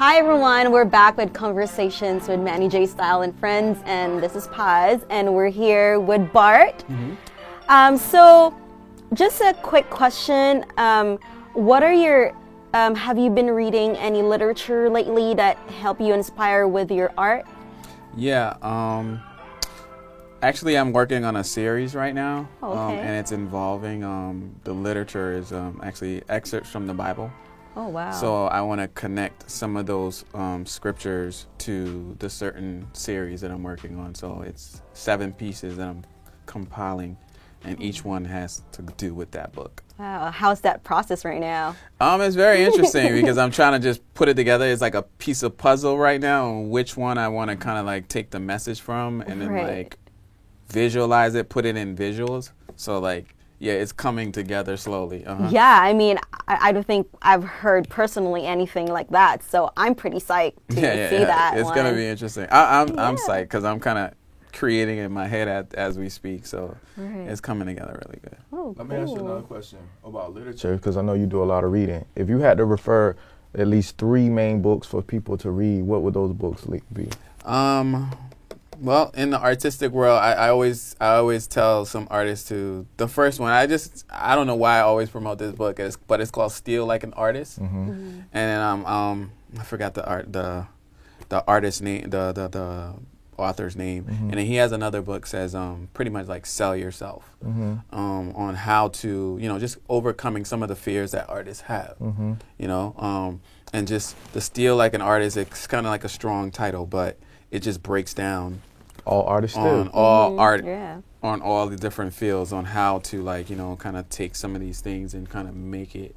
Hi everyone, we're back with Conversations with Manny J. Style and Friends, and this is Paz, and we're here with Bart. So, just a quick question. What are your, have you been reading any literature lately that help you inspire with your art? Yeah, actually I'm working on a series right now, and it's involving, the literature is actually excerpts from the Bible. Oh, wow. So I want to connect some of those scriptures to the certain series that I'm working on. So it's 7 pieces that I'm compiling, and each one has to do with that book. Wow, how's that process right now? It's very interesting because I'm trying to just put it together. It's like a piece of puzzle right now, on which one I want to kind of like take the message from and then like visualize it, put it in visuals. So like, yeah, it's coming together slowly. Yeah, I mean, I don't think I've heard personally anything like that, so I'm pretty psyched to see that. It's going to be interesting. I'm psyched because I'm kind of creating in my head as we speak, so it's coming together really good. Oh, Let me ask you another question about literature, because I know you do a lot of reading. If you had to refer at least 3 main books for people to read, what would those books be? Well, in the artistic world, I always tell some artists to, the first one, I don't know why I always promote this book, but it's called Steal Like an Artist. And then I forgot the artist's name, the author's name. And then he has another book says pretty much like Sell Yourself, on how to, just overcoming some of the fears that artists have, and just the Steal Like an Artist, it's kind of like a strong title, but it just breaks down all artists on all art, on all the different fields, on how to like kind of take some of these things and kind of make it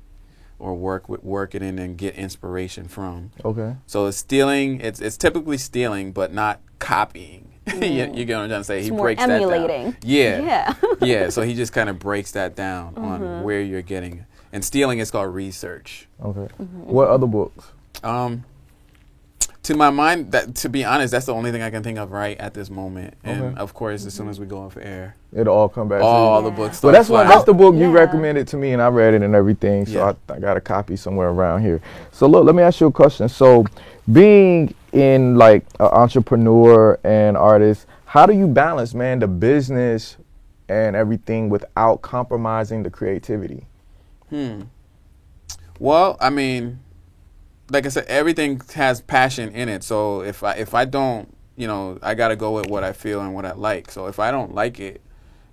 or work it in and get inspiration from. Okay. So it's stealing. It's typically stealing, but not copying. You get what I'm trying to say? He breaks emulating. That down. Yeah. So he just kind of breaks that down on where you're getting. And stealing is called research. Okay. What other books? To my mind, to be honest, that's the only thing I can think of right at this moment. And of course, as soon as we go off air, it'll all come back. All the books. Well, that's the book you recommended to me, and I read it and everything. So I got a copy somewhere around here. So look, let me ask you a question. So, being in like an entrepreneur and artist, how do you balance, man, the business and everything without compromising the creativity? Well, I mean, like I said, everything has passion in it. So if I don't, I got to go with what I feel and what I like. So if I don't like it,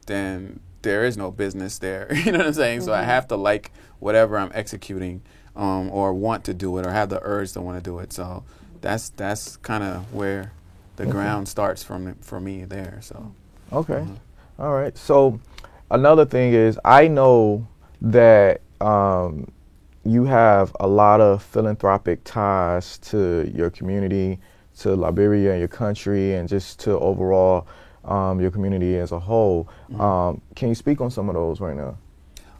then there is no business there. You know what I'm saying? So I have to like whatever I'm executing, or want to do it, or have the urge to want to do it. So that's kind of where the ground starts for me there. So all right. So another thing is, I know that you have a lot of philanthropic ties to your community, to Liberia and your country, and just to overall your community as a whole. Can you speak on some of those right now?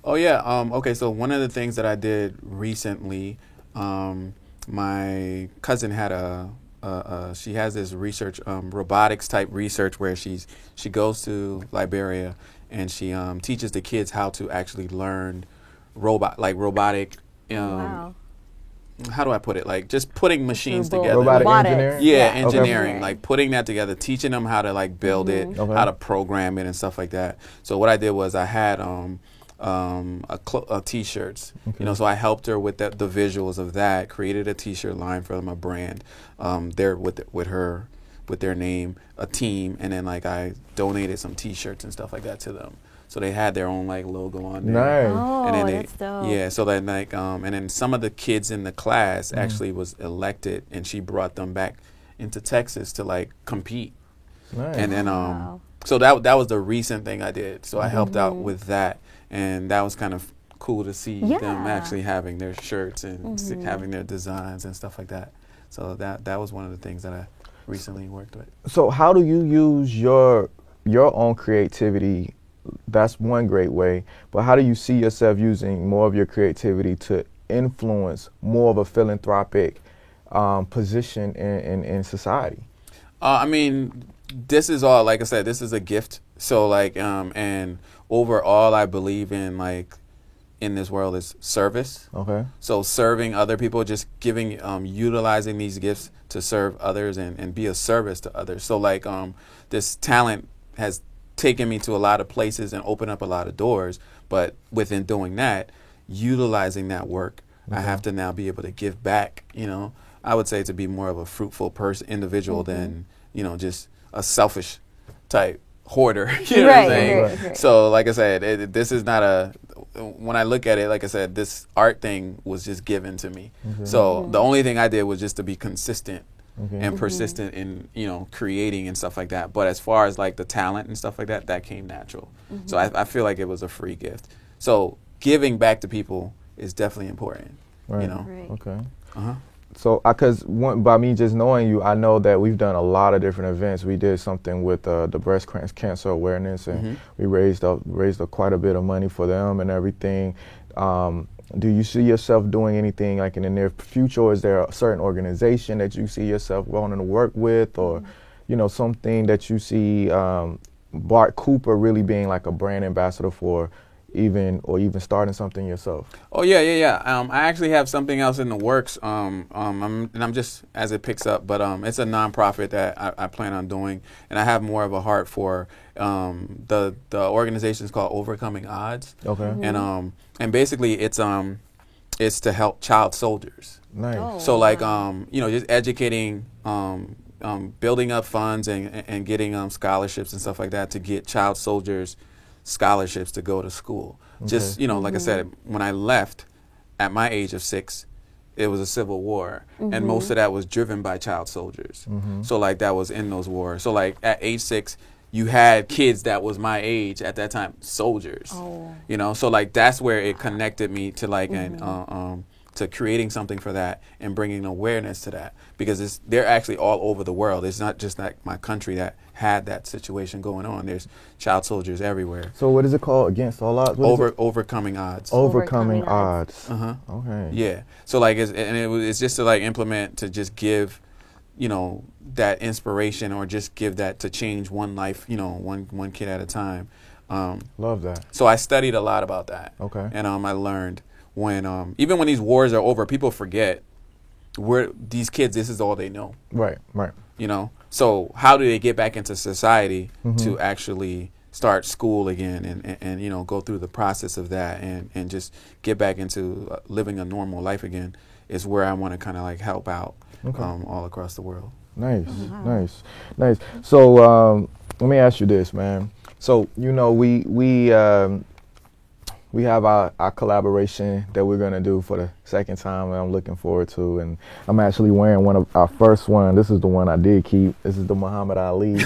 Oh, yeah. Okay, so one of the things that I did recently, my cousin had she has this research, robotics type research, where she goes to Liberia and she teaches the kids how to actually learn robotic. How do I put it? Like just putting machines together. Robotic engineering? Yeah, engineering. Okay. Like putting that together, teaching them how to like build it, how to program it and stuff like that. So what I did was I had t-shirts, so I helped her with the visuals of that, created a t-shirt line for them, a brand, there with their name, a team, and then like I donated some t-shirts and stuff like that to them. So they had their own like logo on there. Nice. Oh, and then that's dope. Yeah, so then like and then some of the kids in the class actually was elected, and she brought them back into Texas to like compete. Nice. And then so that was the recent thing I did. So I helped out with that, and that was kind of cool to see them actually having their shirts and having their designs and stuff like that. So that was one of the things that I recently worked with. So how do you use your own creativity? That's one great way, but how do you see yourself using more of your creativity to influence more of a philanthropic position in society? I mean, this is all, like I said, this is a gift. So like, and overall, I believe in like, in this world is service. Okay. So serving other people, just giving, utilizing these gifts to serve others and be a service to others. So like this talent has taken me to a lot of places and opened up a lot of doors. But within doing that, utilizing that work, I have to now be able to give back. You know, I would say to be more of a fruitful individual than, you know, just a selfish type hoarder. You know what I'm saying? Right. So like I said, this is not when I look at it, like I said, this art thing was just given to me. So the only thing I did was just to be consistent and persistent in, you know, creating and stuff like that. But as far as like the talent and stuff like that, that came natural. So I feel like it was a free gift. So giving back to people is definitely important. Right. You know? Right. Okay. Uh-huh. So, because by me just knowing you, I know that we've done a lot of different events. We did something with the breast cancer awareness, and we raised quite a bit of money for them and everything. Do you see yourself doing anything like in the near future? Or is there a certain organization that you see yourself wanting to work with, or you know, something that you see Bart Cooper really being like a brand ambassador for? Even starting something yourself? Oh yeah. I actually have something else in the works. I'm just as it picks up, but it's a nonprofit that I plan on doing, and I have more of a heart for the organization is called Overcoming Odds. Okay. And basically it's to help child soldiers. Nice. Oh. So like you know, just educating, building up funds and getting scholarships and stuff like that to get child soldiers scholarships to go to school. Just, you know, like I said, when I left at my age of 6, it was a civil war, and most of that was driven by child soldiers. So like that was in those wars. So like at age 6, you had kids that was my age at that time, soldiers. You know, so like that's where it connected me to like to creating something for that and bringing awareness to that, because they're actually all over the world. It's not just like my country that had that situation going on. There's child soldiers everywhere. So what is it called? Against all odds? Overcoming odds. Overcoming odds. Okay. Yeah. So like it's just to like implement, to just give, you know, that inspiration, or just give that to change one life, you know, one kid at a time. Love that. So I studied a lot about that. Okay. And I learned when even when these wars are over, people forget these kids, this is all they know. Right. You know, so how do they get back into society to actually start school again and you know, go through the process of that and just get back into living a normal life again, is where I want to kind of like help out all across the world. Nice. So let me ask you this, man. So, you know, we have our collaboration that we're going to do for the second time, and I'm looking forward to. And I'm actually wearing one of our first one. This is the one I did keep. This is the Muhammad Ali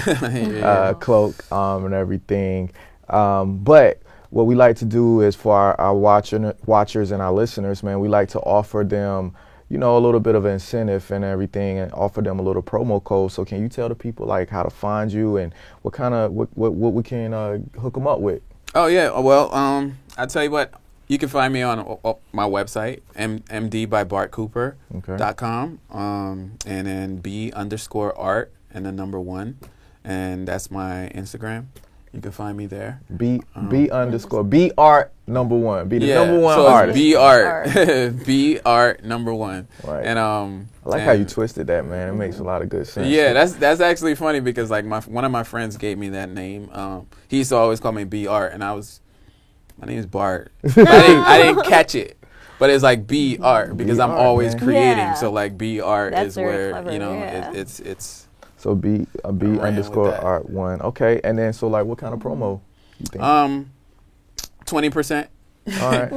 cloak and everything. But what we like to do is for our watchers and our listeners, man, we like to offer them, you know, a little bit of incentive and everything, and offer them a little promo code. So can you tell the people like how to find you and what kind of what we can hook them up with? Oh yeah, well, I'll tell you what, you can find me on my website, mdbybartcooper.com, and then B_art and the number 1, and that's my Instagram. You can find me there. B_BArt number 1. Be the number 1 so artist. B_art. B_art number 1. Right. And I like how you twisted that, man. It makes a lot of good sense. Yeah, that's actually funny, because like one of my friends gave me that name. He used to always call me B_art, and my name is Bart. I didn't catch it, but it's like B_art because I'm always creating. Yeah. So like B_art That's is where clever, you know yeah. it's. So B_art 1. Okay, and then so like what kind of promo you think? 20%. All right.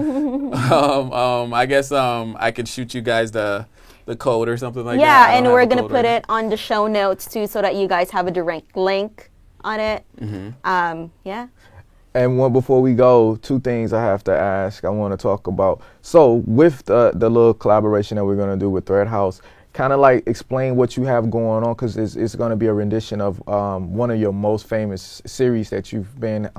I guess I could shoot you guys the code or something like that. Yeah, and we're gonna put it on the show notes too, so that you guys have a direct link on it. Yeah. And before we go, 2 things I have to ask. I want to talk about. So with the little collaboration that we're going to do with Thread House, kind of like explain what you have going on, because it's going to be a rendition of one of your most famous series that you've been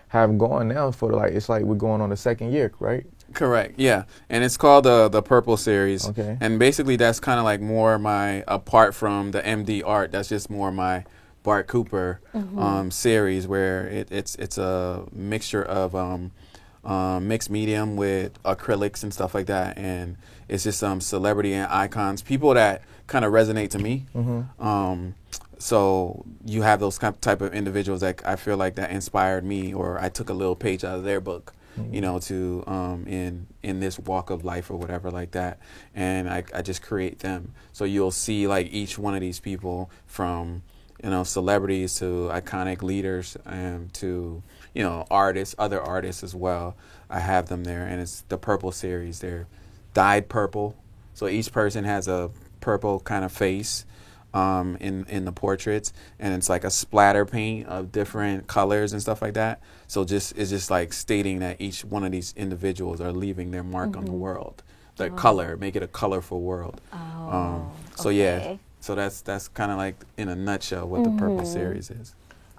having going now for it's like we're going on the 2nd year, right? Correct. Yeah, and it's called the Purple series. Okay. And basically that's kind of like more my, apart from the MD art, that's just more my Bart Cooper series, where it's a mixture of mixed medium with acrylics and stuff like that, and it's just some celebrity and icons, people that kind of resonate to me. So you have those type of individuals that I feel like that inspired me, or I took a little page out of their book, you know, to in this walk of life or whatever like that, and I just create them. So you'll see like each one of these people, from celebrities to iconic leaders, and to artists, other artists as well. I have them there, and it's the purple series. They're dyed purple, so each person has a purple kind of face in the portraits, and it's like a splatter paint of different colors and stuff like that. So it's just like stating that each one of these individuals are leaving their mark on the world. The color, make it a colorful world. So yeah, so that's kind of like in a nutshell what the purple series is.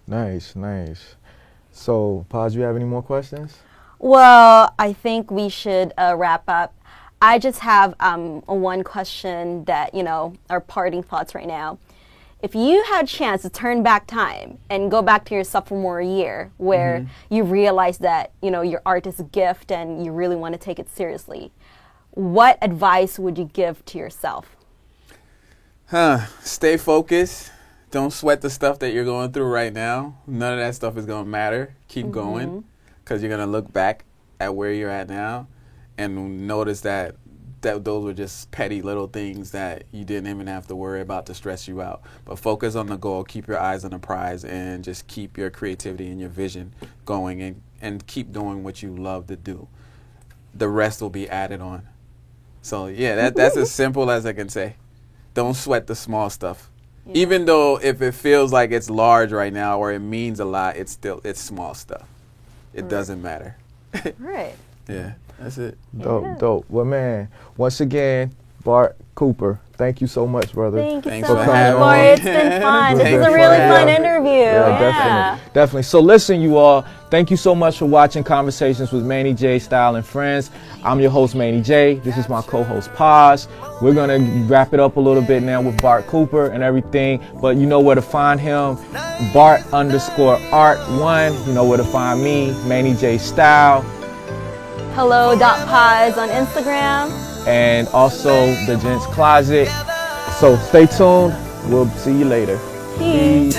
Nice. So, Paz, you have any more questions? Well, I think we should wrap up. I just have one question that, our parting thoughts right now. If you had a chance to turn back time and go back to your sophomore year where you realize that, your art is a gift and you really want to take it seriously, what advice would you give to yourself? Stay focused. Don't sweat the stuff that you're going through right now. None of that stuff is going to matter. Keep going, because you're going to look back at where you're at now and notice that those were just petty little things that you didn't even have to worry about to stress you out. But focus on the goal, keep your eyes on the prize, and just keep your creativity and your vision going, and keep doing what you love to do. The rest will be added on. So yeah, that's as simple as I can say. Don't sweat the small stuff. Yeah. Even though if it feels like it's large right now or it means a lot, it's small stuff. It doesn't matter. Right. Yeah, that's it. Dope. Well, man, once again, Bart Cooper, thank you so much, brother. Thank you Thanks so for much, having Bart. me. It's been fun. This is a really fun interview. Yeah, definitely. So listen, you all, thank you so much for watching Conversations with Manny J. Style and Friends. I'm your host, Manny J. This is my co-host, Paz. We're going to wrap it up a little bit now with Bart Cooper and everything, but you know where to find him, Bart_art1. You know where to find me, Manny J. Style. Hello.Paz on Instagram. And also the Gents Closet. So stay tuned. We'll see you later. Peace.